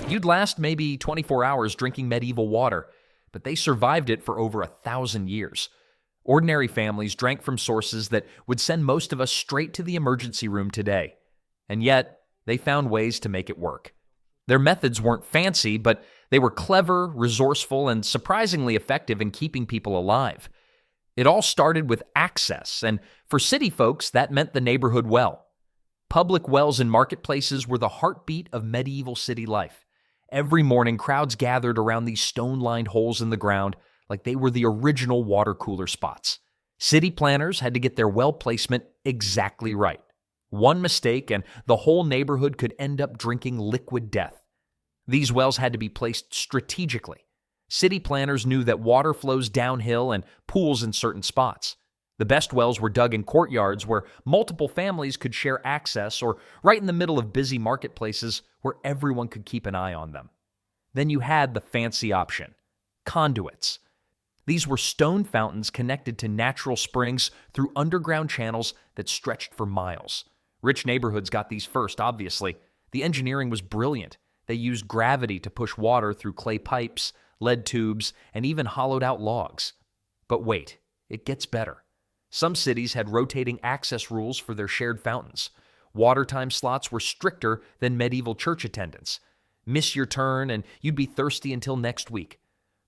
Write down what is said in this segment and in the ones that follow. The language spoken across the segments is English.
You'd last maybe 24 hours drinking medieval water, but they survived it for over 1,000 years. Ordinary families drank from sources that would send most of us straight to the emergency room today. And yet, they found ways to make it work. Their methods weren't fancy, but they were clever, resourceful, and surprisingly effective in keeping people alive. It all started with access, and for city folks, that meant the neighborhood well. Public wells and marketplaces were the heartbeat of medieval city life. Every morning, crowds gathered around these stone-lined holes in the ground like they were the original water cooler spots. City planners had to get their well placement exactly right. One mistake, and the whole neighborhood could end up drinking liquid death. These wells had to be placed strategically. City planners knew that water flows downhill and pools in certain spots. The best wells were dug in courtyards where multiple families could share access, or right in the middle of busy marketplaces where everyone could keep an eye on them. Then you had the fancy option: conduits. These were stone fountains connected to natural springs through underground channels that stretched for miles. Rich neighborhoods got these first, obviously. The engineering was brilliant. They used gravity to push water through clay pipes, lead tubes, and even hollowed-out logs. But wait, it gets better. Some cities had rotating access rules for their shared fountains. Water time slots were stricter than medieval church attendance. Miss your turn and you'd be thirsty until next week.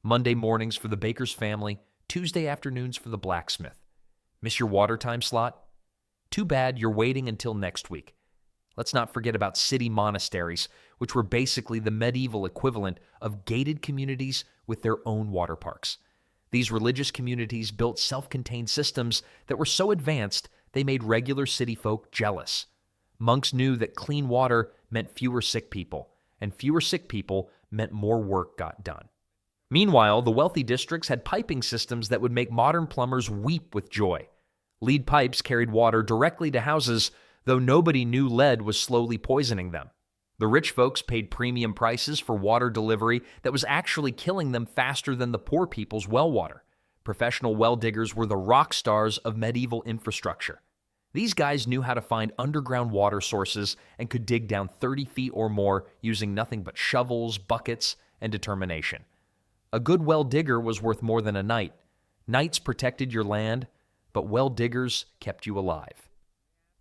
Monday mornings for the baker's family, Tuesday afternoons for the blacksmith. Miss your water time slot? Too bad, you're waiting until next week. Let's not forget about city monasteries, which were basically the medieval equivalent of gated communities with their own water parks. These religious communities built self-contained systems that were so advanced they made regular city folk jealous. Monks knew that clean water meant fewer sick people, and fewer sick people meant more work got done. Meanwhile, the wealthy districts had piping systems that would make modern plumbers weep with joy. Lead pipes carried water directly to houses, though nobody knew lead was slowly poisoning them. The rich folks paid premium prices for water delivery that was actually killing them faster than the poor people's well water. Professional well diggers were the rock stars of medieval infrastructure. These guys knew how to find underground water sources and could dig down 30 feet or more using nothing but shovels, buckets, and determination. A good well digger was worth more than a knight. Knights protected your land, but well diggers kept you alive.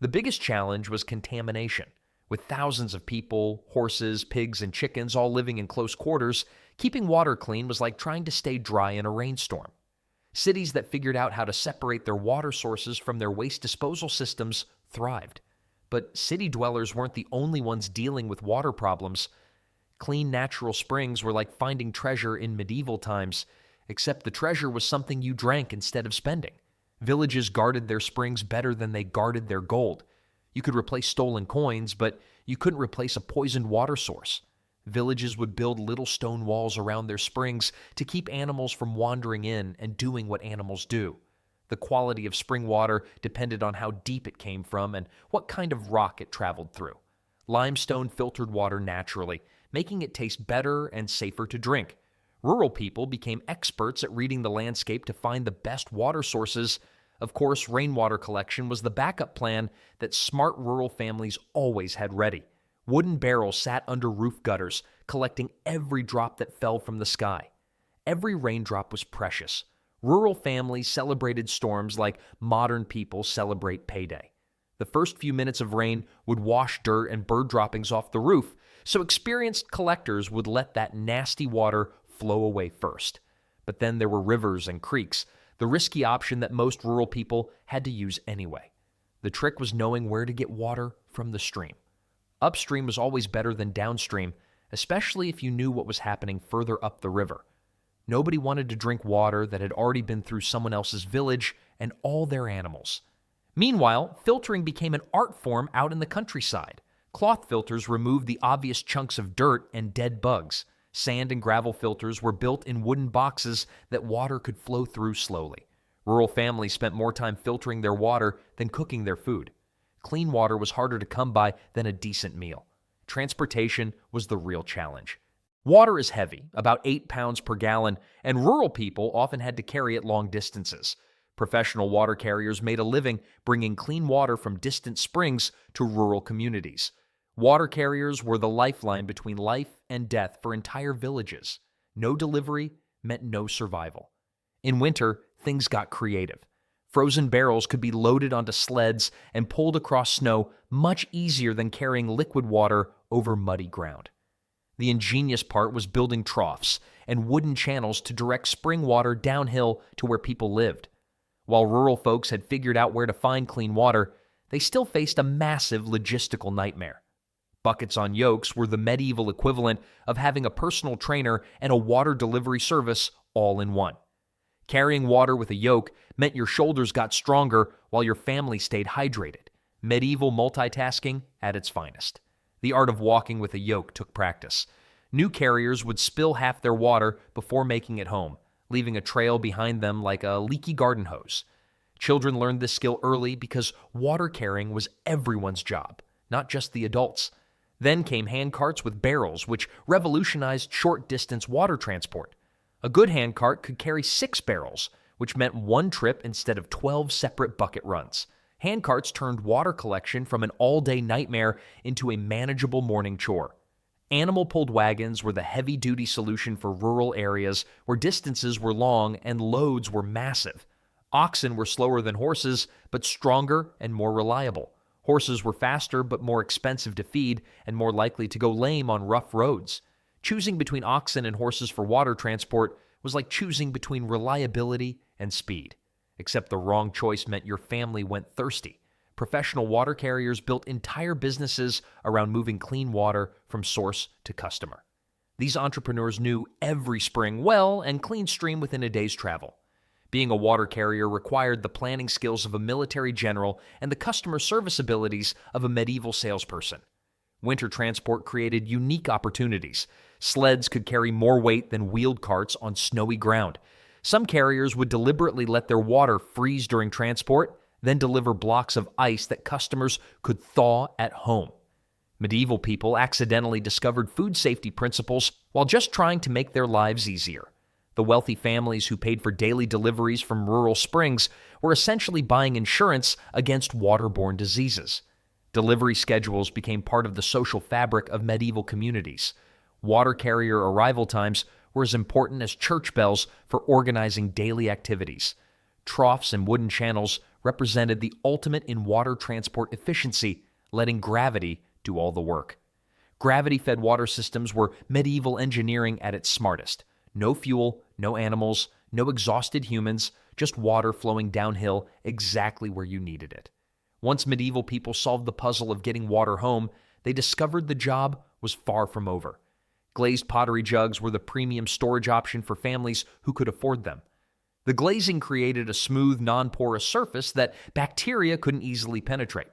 The biggest challenge was contamination. With thousands of people, horses, pigs, and chickens all living in close quarters, keeping water clean was like trying to stay dry in a rainstorm. Cities that figured out how to separate their water sources from their waste disposal systems thrived. But city dwellers weren't the only ones dealing with water problems. Clean natural springs were like finding treasure in medieval times, except the treasure was something you drank instead of spending. Villages guarded their springs better than they guarded their gold. You could replace stolen coins, but you couldn't replace a poisoned water source. Villages would build little stone walls around their springs to keep animals from wandering in and doing what animals do. The quality of spring water depended on how deep it came from and what kind of rock it traveled through. Limestone filtered water naturally, making it taste better and safer to drink. Rural people became experts at reading the landscape to find the best water sources. Of course, rainwater collection was the backup plan that smart rural families always had ready. Wooden barrels sat under roof gutters, collecting every drop that fell from the sky. Every raindrop was precious. Rural families celebrated storms like modern people celebrate payday. The first few minutes of rain would wash dirt and bird droppings off the roof, so experienced collectors would let that nasty water flow away first. But then there were rivers and creeks, the risky option that most rural people had to use anyway. The trick was knowing where to get water from the stream. Upstream was always better than downstream, especially if you knew what was happening further up the river. Nobody wanted to drink water that had already been through someone else's village and all their animals. Meanwhile, filtering became an art form out in the countryside. Cloth filters removed the obvious chunks of dirt and dead bugs. Sand and gravel filters were built in wooden boxes that water could flow through slowly. Rural families spent more time filtering their water than cooking their food. Clean water was harder to come by than a decent meal. Transportation was the real challenge. Water is heavy, about 8 pounds per gallon, and rural people often had to carry it long distances. Professional water carriers made a living bringing clean water from distant springs to rural communities. Water carriers were the lifeline between life and death for entire villages. No delivery meant no survival. In winter, things got creative. Frozen barrels could be loaded onto sleds and pulled across snow much easier than carrying liquid water over muddy ground. The ingenious part was building troughs and wooden channels to direct spring water downhill to where people lived. While rural folks had figured out where to find clean water, they still faced a massive logistical nightmare. Buckets on yokes were the medieval equivalent of having a personal trainer and a water delivery service all in one. Carrying water with a yoke meant your shoulders got stronger while your family stayed hydrated. Medieval multitasking at its finest. The art of walking with a yoke took practice. New carriers would spill half their water before making it home, leaving a trail behind them like a leaky garden hose. Children learned this skill early because water carrying was everyone's job, not just the adults. Then came handcarts with barrels, which revolutionized short-distance water transport. A good handcart could carry 6 barrels, which meant one trip instead of 12 separate bucket runs. Handcarts turned water collection from an all-day nightmare into a manageable morning chore. Animal-pulled wagons were the heavy-duty solution for rural areas where distances were long and loads were massive. Oxen were slower than horses, but stronger and more reliable. Horses were faster but more expensive to feed and more likely to go lame on rough roads. Choosing between oxen and horses for water transport was like choosing between reliability and speed. Except the wrong choice meant your family went thirsty. Professional water carriers built entire businesses around moving clean water from source to customer. These entrepreneurs knew every spring well and clean stream within a day's travel. Being a water carrier required the planning skills of a military general and the customer service abilities of a medieval salesperson. Winter transport created unique opportunities. Sleds could carry more weight than wheeled carts on snowy ground. Some carriers would deliberately let their water freeze during transport, then deliver blocks of ice that customers could thaw at home. Medieval people accidentally discovered food safety principles while just trying to make their lives easier. The wealthy families who paid for daily deliveries from rural springs were essentially buying insurance against waterborne diseases. Delivery schedules became part of the social fabric of medieval communities. Water carrier arrival times were as important as church bells for organizing daily activities. Troughs and wooden channels represented the ultimate in water transport efficiency, letting gravity do all the work. Gravity-fed water systems were medieval engineering at its smartest. No fuel, no animals, no exhausted humans, just water flowing downhill exactly where you needed it. Once medieval people solved the puzzle of getting water home, they discovered the job was far from over. Glazed pottery jugs were the premium storage option for families who could afford them. The glazing created a smooth, non-porous surface that bacteria couldn't easily penetrate.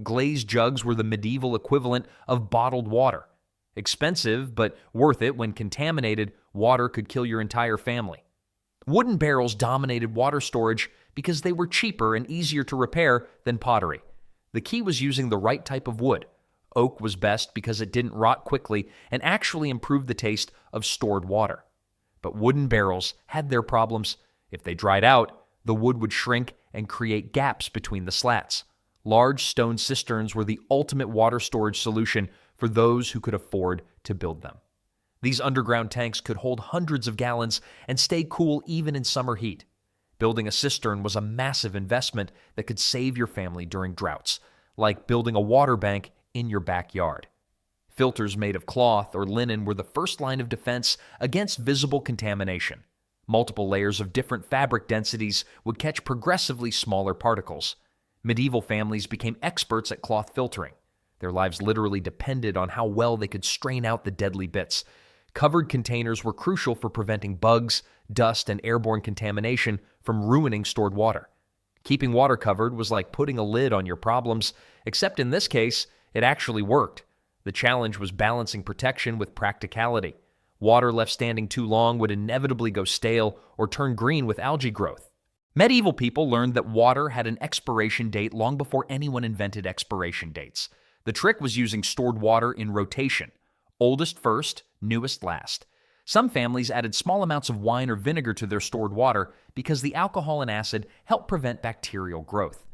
Glazed jugs were the medieval equivalent of bottled water. Expensive, but worth it when contaminated, water could kill your entire family. Wooden barrels dominated water storage because they were cheaper and easier to repair than pottery. The key was using the right type of wood. Oak was best because it didn't rot quickly and actually improved the taste of stored water. But wooden barrels had their problems. If they dried out, the wood would shrink and create gaps between the slats. Large stone cisterns were the ultimate water storage solution for those who could afford to build them. These underground tanks could hold hundreds of gallons and stay cool even in summer heat. Building a cistern was a massive investment that could save your family during droughts, like building a water bank in your backyard. Filters made of cloth or linen were the first line of defense against visible contamination. Multiple layers of different fabric densities would catch progressively smaller particles. Medieval families became experts at cloth filtering. Their lives literally depended on how well they could strain out the deadly bits. Covered containers were crucial for preventing bugs, dust, and airborne contamination from ruining stored water. Keeping water covered was like putting a lid on your problems, except in this case, it actually worked. The challenge was balancing protection with practicality. Water left standing too long would inevitably go stale or turn green with algae growth. Medieval people learned that water had an expiration date long before anyone invented expiration dates. The trick was using stored water in rotation. Oldest first, newest last. Some families added small amounts of wine or vinegar to their stored water because the alcohol and acid helped prevent bacterial growth.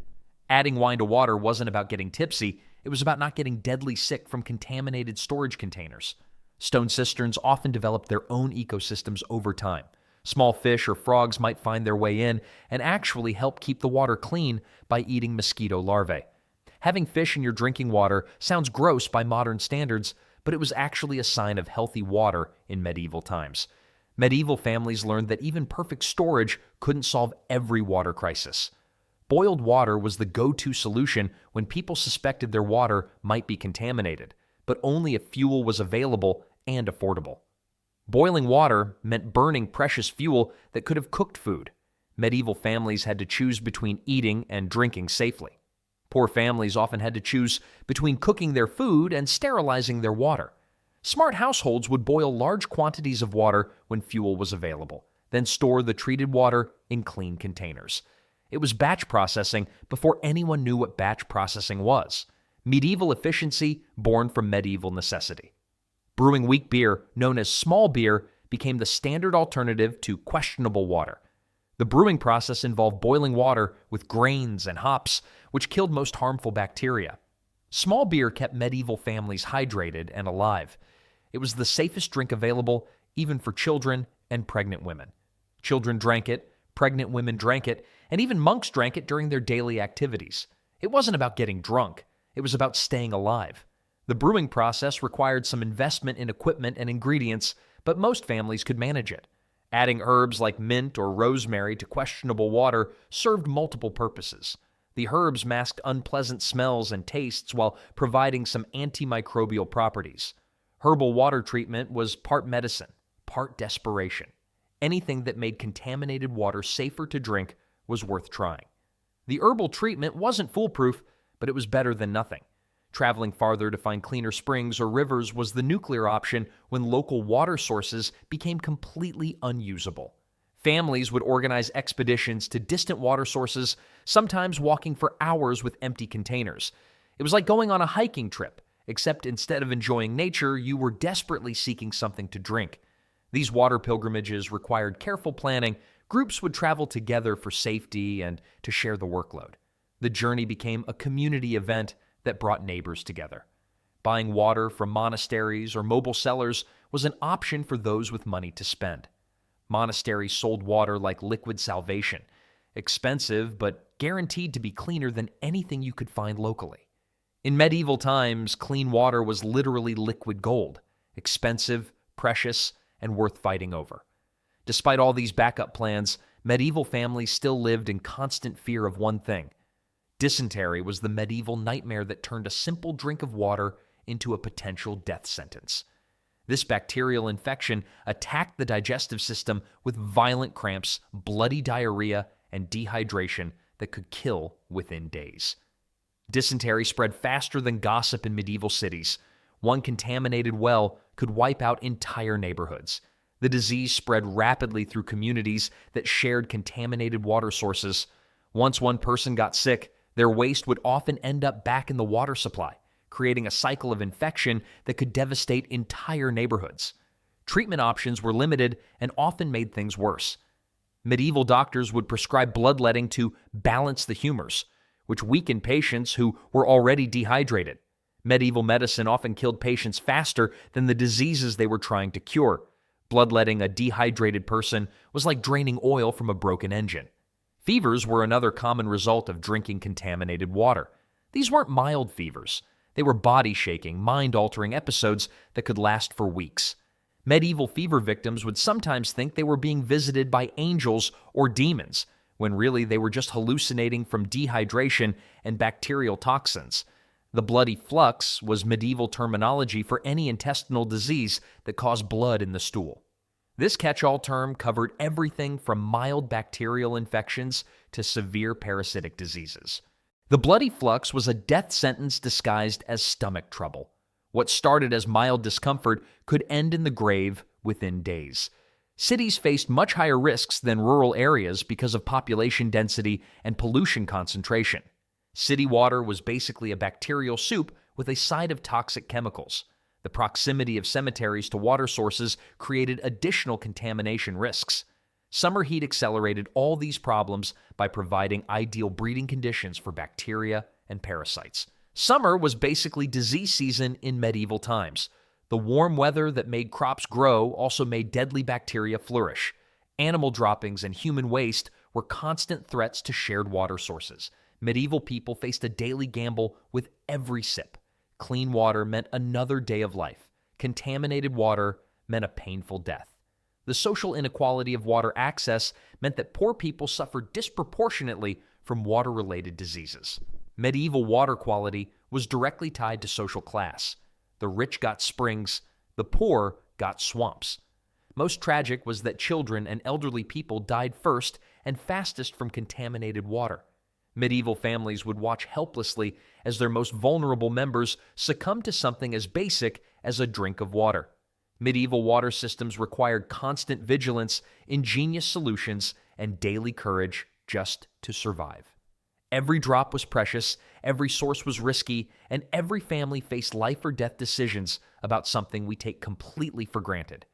Adding wine to water wasn't about getting tipsy, It was about not getting deadly sick from contaminated storage containers. Stone cisterns often developed their own ecosystems over time. Small fish or frogs might find their way in and actually help keep the water clean by eating mosquito larvae. Having fish in your drinking water sounds gross by modern standards, but it was actually a sign of healthy water in medieval times. Medieval families learned that even perfect storage couldn't solve every water crisis. Boiled water was the go-to solution when people suspected their water might be contaminated, but only if fuel was available and affordable. Boiling water meant burning precious fuel that could have cooked food. Medieval families had to choose between eating and drinking safely. Poor families often had to choose between cooking their food and sterilizing their water. Smart households would boil large quantities of water when fuel was available, then store the treated water in clean containers. It was batch processing before anyone knew what batch processing was. Medieval efficiency born from medieval necessity. Brewing weak beer, known as small beer, became the standard alternative to questionable water. The brewing process involved boiling water with grains and hops, which killed most harmful bacteria. Small beer kept medieval families hydrated and alive. It was the safest drink available, even for children and pregnant women. Children drank it, pregnant women drank it, and even monks drank it during their daily activities. It wasn't about getting drunk. It was about staying alive. The brewing process required some investment in equipment and ingredients, but most families could manage it. Adding herbs like mint or rosemary to questionable water served multiple purposes. The herbs masked unpleasant smells and tastes while providing some antimicrobial properties. Herbal water treatment was part medicine, part desperation. Anything that made contaminated water safer to drink was worth trying. The herbal treatment wasn't foolproof, but it was better than nothing. Traveling farther to find cleaner springs or rivers was the nuclear option when local water sources became completely unusable. Families would organize expeditions to distant water sources, sometimes walking for hours with empty containers. It was like going on a hiking trip, except instead of enjoying nature, you were desperately seeking something to drink. These water pilgrimages required careful planning. Groups would travel together for safety and to share the workload. The journey became a community event that brought neighbors together. Buying water from monasteries or mobile cellars was an option for those with money to spend. Monasteries sold water like liquid salvation, expensive but guaranteed to be cleaner than anything you could find locally. In medieval times, clean water was literally liquid gold, expensive, precious, and worth fighting over. Despite all these backup plans, medieval families still lived in constant fear of one thing. Dysentery was the medieval nightmare that turned a simple drink of water into a potential death sentence. This bacterial infection attacked the digestive system with violent cramps, bloody diarrhea, and dehydration that could kill within days. Dysentery spread faster than gossip in medieval cities. One contaminated well could wipe out entire neighborhoods. The disease spread rapidly through communities that shared contaminated water sources. Once one person got sick, their waste would often end up back in the water supply, creating a cycle of infection that could devastate entire neighborhoods. Treatment options were limited and often made things worse. Medieval doctors would prescribe bloodletting to balance the humors, which weakened patients who were already dehydrated. Medieval medicine often killed patients faster than the diseases they were trying to cure. Bloodletting a dehydrated person was like draining oil from a broken engine. Fevers were another common result of drinking contaminated water. These weren't mild fevers. They were body-shaking, mind-altering episodes that could last for weeks. Medieval fever victims would sometimes think they were being visited by angels or demons, when really they were just hallucinating from dehydration and bacterial toxins. The bloody flux was medieval terminology for any intestinal disease that caused blood in the stool. This catch-all term covered everything from mild bacterial infections to severe parasitic diseases. The bloody flux was a death sentence disguised as stomach trouble. What started as mild discomfort could end in the grave within days. Cities faced much higher risks than rural areas because of population density and pollution concentration. City water was basically a bacterial soup with a side of toxic chemicals. The proximity of cemeteries to water sources created additional contamination risks. Summer heat accelerated all these problems by providing ideal breeding conditions for bacteria and parasites. Summer was basically disease season in medieval times. The warm weather that made crops grow also made deadly bacteria flourish. Animal droppings and human waste were constant threats to shared water sources. Medieval people faced a daily gamble with every sip. Clean water meant another day of life. Contaminated water meant a painful death. The social inequality of water access meant that poor people suffered disproportionately from water-related diseases. Medieval water quality was directly tied to social class. The rich got springs, the poor got swamps. Most tragic was that children and elderly people died first and fastest from contaminated water. Medieval families would watch helplessly as their most vulnerable members succumbed to something as basic as a drink of water. Medieval water systems required constant vigilance, ingenious solutions, and daily courage just to survive. Every drop was precious, every source was risky, and every family faced life or death decisions about something we take completely for granted: